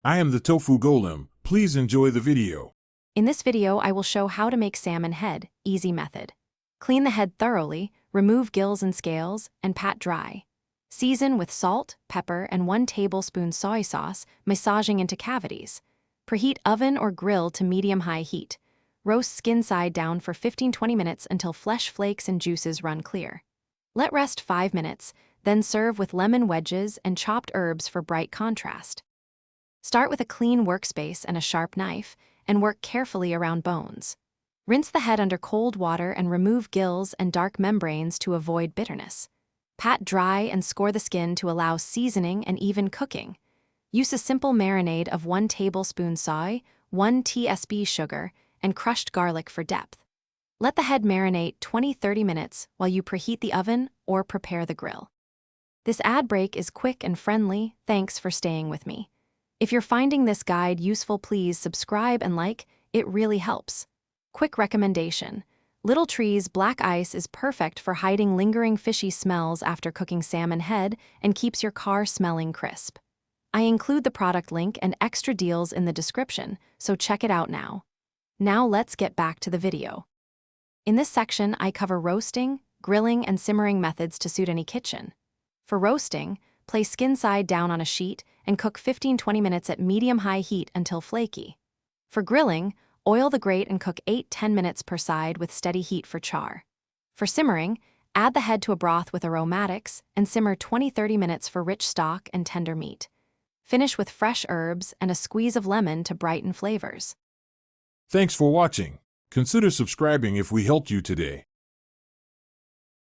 I am the Tofu Golem. Please enjoy the video. In this video, I will show how to make salmon head, easy method. Clean the head thoroughly, remove gills and scales, and pat dry. Season with salt, pepper, and 1 tablespoon soy sauce, massaging into cavities. Preheat oven or grill to medium-high heat. Roast skin side down for 15-20 minutes until flesh flakes and juices run clear. Let rest 5 minutes, then serve with lemon wedges and chopped herbs for bright contrast. Start with a clean workspace and a sharp knife, and work carefully around bones. Rinse the head under cold water and remove gills and dark membranes to avoid bitterness. Pat dry and score the skin to allow seasoning and even cooking. Use a simple marinade of 1 tablespoon soy, 1 tsp sugar, and crushed garlic for depth. Let the head marinate 20-30 minutes while you preheat the oven or prepare the grill. This ad break is quick and friendly. Thanks for staying with me. If you're finding this guide useful, please subscribe and like. It really helps. Quick recommendation. Little Tree's black ice is perfect for hiding lingering fishy smells after cooking salmon head and keeps your car smelling crisp. I include the product link and extra deals in the description, so check it out now. Now let's get back to the video. In this section, I cover roasting, grilling, and simmering methods to suit any kitchen. For roasting, place skin side down on a sheet and cook 15-20 minutes at medium-high heat until flaky. For grilling, oil the grate and cook 8-10 minutes per side with steady heat for char. For simmering, add the head to a broth with aromatics and simmer 20-30 minutes for rich stock and tender meat. Finish with fresh herbs and a squeeze of lemon to brighten flavors. Thanks for watching. Consider subscribing if we helped you today.